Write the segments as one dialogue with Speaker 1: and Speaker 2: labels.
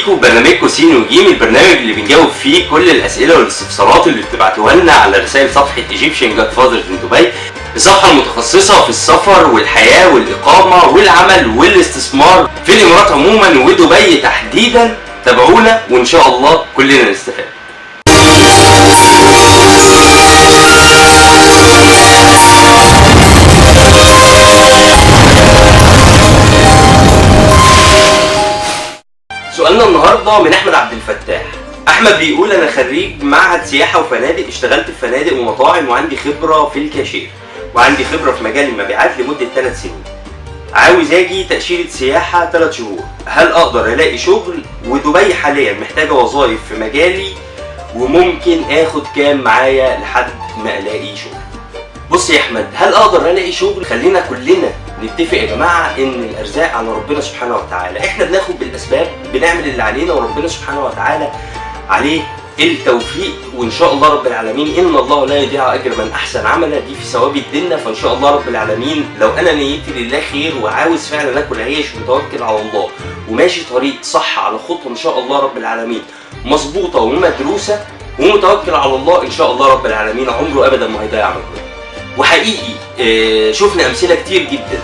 Speaker 1: بيكم برنامجكم سين وجيم، البرنامج اللي بنجاوب فيه كل الاسئله والاستفسارات اللي بتبعتوها لنا على رسائل صفحه Egyptian Godfathers in Dubai، الصفحه المتخصصه في السفر والحياه والاقامه والعمل والاستثمار في الامارات عموما ودبي تحديدا. تابعونا وان شاء الله كلنا نستفاد. سؤالنا النهارده من احمد عبد الفتاح. احمد بيقول انا خريج معهد سياحه وفنادق، اشتغلت في فنادق ومطاعم وعندي خبره في الكاشير وعندي خبره في مجال المبيعات لمده 3 سنين. عاوز اجي تاشيره سياحه 3 شهور، هل اقدر الاقي شغل؟ ودبي حاليا محتاجه وظائف في مجالي وممكن اخد كام معايا لحد ما الاقي شغل؟ بص يا احمد، هل اقدر الاقي شغل؟ خلينا كلنا نتفق يا جماعه ان الارزاق على ربنا سبحانه وتعالى، احنا بناخد بالاسباب، بنعمل اللي علينا وربنا سبحانه وتعالى عليه التوفيق، وان شاء الله رب العالمين ان الله لا يضيع اجر من احسن عملا، دي في ثواب الدنيا. فان شاء الله رب العالمين لو انا نيتي لله خير وعاوز فعلا اكل عيش ومتوكل على الله وماشي طريق صح على خطوه ان شاء الله رب العالمين مظبوطه ومدروسه ومتوكل على الله، ان شاء الله رب العالمين عمره ابدا ما هيضيع مجهود. وحقيقي شفنا امثله كتير جدا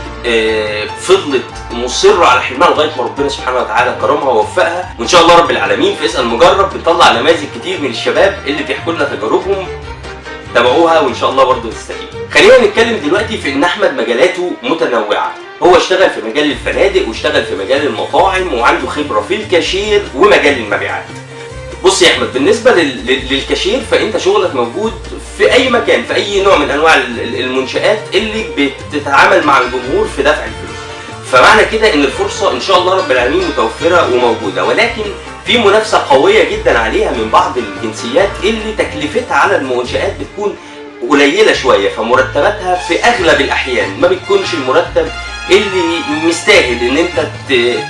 Speaker 1: فضلت مصره على حلمها لغايه ما ربنا سبحانه وتعالى كرمها ووفقها، وان شاء الله رب العالمين في اسال مجرب بنطلع نماذج كتير من الشباب اللي بيحكوا لنا تجاربهم. تابعوها وان شاء الله برضه تستفيدوا. خلينا نتكلم دلوقتي في ان احمد مجالاته متنوعه، هو اشتغل في مجال الفنادق واشتغل في مجال المطاعم وعنده خبره في الكاشير ومجال المبيعات. بص يا احمد، بالنسبه للكاشير فانت شغلك موجود في اي مكان، في اي نوع من انواع المنشآت اللي بتتعامل مع الجمهور في دفع الفلوس، فمعنى كده ان الفرصه ان شاء الله رب العالمين متوفره وموجوده، ولكن في منافسه قويه جدا عليها من بعض الجنسيات اللي تكلفتها على المنشآت بتكون قليله شويه، فمرتباتها في اغلب الاحيان ما بتكونش المرتب اللي مستاهل ان انت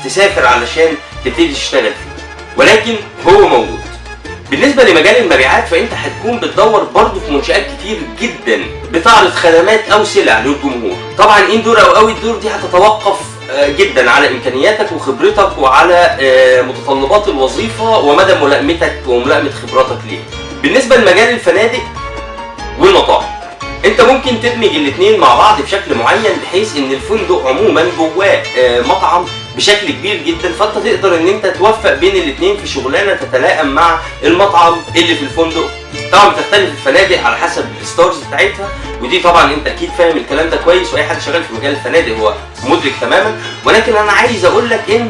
Speaker 1: تسافر علشان تبتدي تشتغل فيه، ولكن هو موجود. بالنسبه لمجال المبيعات فانت هتكون بتدور برضه في منشآت كتير جدا بتعرض خدمات او سلع للجمهور. طبعا اندور او اوت دور دي هتتوقف جدا على امكانياتك وخبرتك وعلى متطلبات الوظيفه ومدى ملائمتك وملائمه خبراتك ليها. بالنسبه لمجال الفنادق والمطاعم انت ممكن تدمج الاثنين مع بعض بشكل معين، بحيث ان الفندق عموما جواه مطعم بشكل كبير جدا، فانت تقدر ان انت توفق بين الاثنين في شغلانه تتلائم مع المطعم اللي في الفندق. طبعا بتختلف الفنادق على حسب الستارز بتاعتها، ودي طبعا انت اكيد فاهم الكلام ده كويس، واي حد شغال في مجال الفنادق هو مدرك تماما. ولكن انا عايز اقول لك ان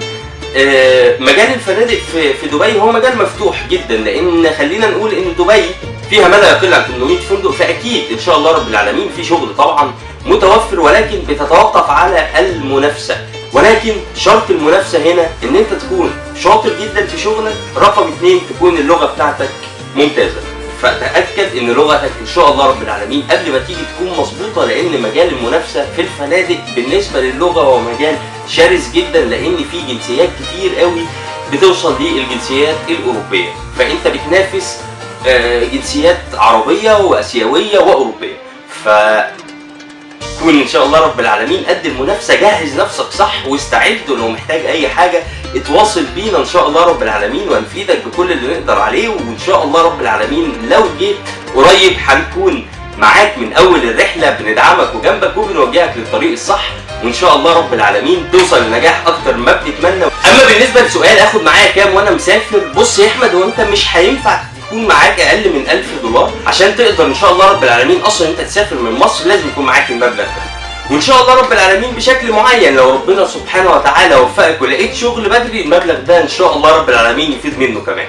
Speaker 1: مجال الفنادق في دبي هو مجال مفتوح جدا، لان خلينا نقول ان دبي فيها ما لا يقل عن 800 فندق، فاكيد ان شاء الله رب العالمين في شغل طبعا متوفر، ولكن بتتوقف على المنافسه. ولكن شرط المنافسه هنا ان انت تكون شاطر جدا في شغلك، رقم 2 تكون اللغه بتاعتك ممتازه، فتاكد ان لغتك ان شاء الله رب العالمين قبل ما تيجي تكون مظبوطه، لان مجال المنافسه في الفنادق بالنسبه للغه هو مجال شرس جدا، لان في جنسيات كتير قوي بتوصل للجنسيات الاوروبيه، فانت بتنافس جنسيات عربيه واسيويه واوروبيه، كون ان شاء الله رب العالمين قد المنافسه، جهز نفسك صح واستعد، ولو محتاج اي حاجه اتواصل بينا ان شاء الله رب العالمين وهنفيدك بكل اللي نقدر عليه. وان شاء الله رب العالمين لو جيت قريب هنكون معاك من اول الرحله، بندعمك وجنبك وبنوجهك للطريق الصح، وان شاء الله رب العالمين توصل لنجاح اكتر ما بتتمنى. اما بالنسبه لسؤال اخد معايا كام وانا مسافر، بص يا احمد، وانت مش هينفع يكون معاك اقل من $1000 عشان تقدر ان شاء الله رب العالمين اصلا انت تسافر من مصر، لازم يكون معاك المبلغ ده، وان شاء الله رب العالمين بشكل معين لو ربنا سبحانه وتعالى وفقك ولقيت شغل بدري، المبلغ ده ان شاء الله رب العالمين يفيد منه كمان.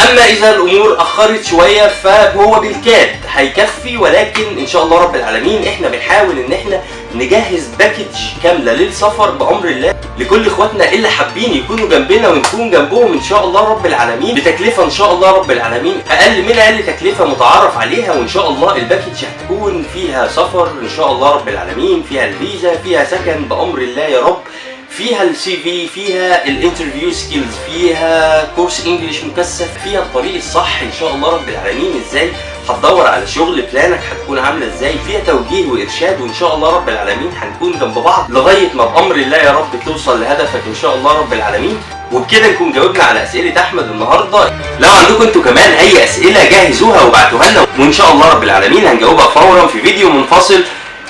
Speaker 1: اما اذا الامور اخرت شويه فهو بالكاد هيكفي، ولكن ان شاء الله رب العالمين احنا بنحاول ان احنا نجهز باكج كامله للسفر بامر الله لكل اخواتنا اللي حابين يكونوا جنبنا ونكون جنبهم ان شاء الله رب العالمين بتكلفه ان شاء الله رب العالمين اقل من اقل تكلفه متعارف عليها، وان شاء الله الباكج هتكون فيها سفر ان شاء الله رب العالمين، فيها الفيزا، فيها سكن بامر الله يا رب، فيها السي في، فيها الانترفيو سكيلز، فيها كورس انجليش مكثف، فيها الطريق الصح ان شاء الله رب العالمين ازاي هتدور على شغل، بلانك هتكون عامله ازاي، فيها توجيه وارشاد، وان شاء الله رب العالمين هنكون جنب بعض لغايه ما بامر الله يا رب توصل لهدفك ان شاء الله رب العالمين. وبكده نكون جاوبنا على اسئله احمد النهارده. لو عندكم انتوا كمان اي اسئله جهزوها وابعتوها لنا، وان شاء الله رب العالمين هنجاوبها فورا في فيديو منفصل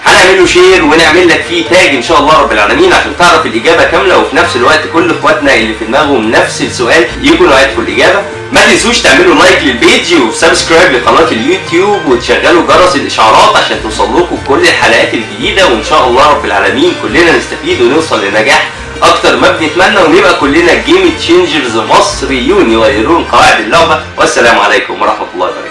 Speaker 1: هنعمله شير ونعمل لك فيه تاج ان شاء الله رب العالمين عشان تعرف الاجابه كامله، وفي نفس الوقت كل اخواتنا اللي في دماغهم نفس السؤال يكونوا عرفوا الاجابه. ما تنسوش تعملوا لايك للبيج وسبسكرايب لقناه اليوتيوب وتشغلوا جرس الاشعارات عشان توصل لكم كل الحلقات الجديده، وان شاء الله رب العالمين كلنا نستفيد ونوصل لنجاح اكتر ما بنتمنى، ونبقى كلنا جيم تشينجرز مصريون يغيرون قواعد اللعبه. والسلام عليكم ورحمه الله وبركاته.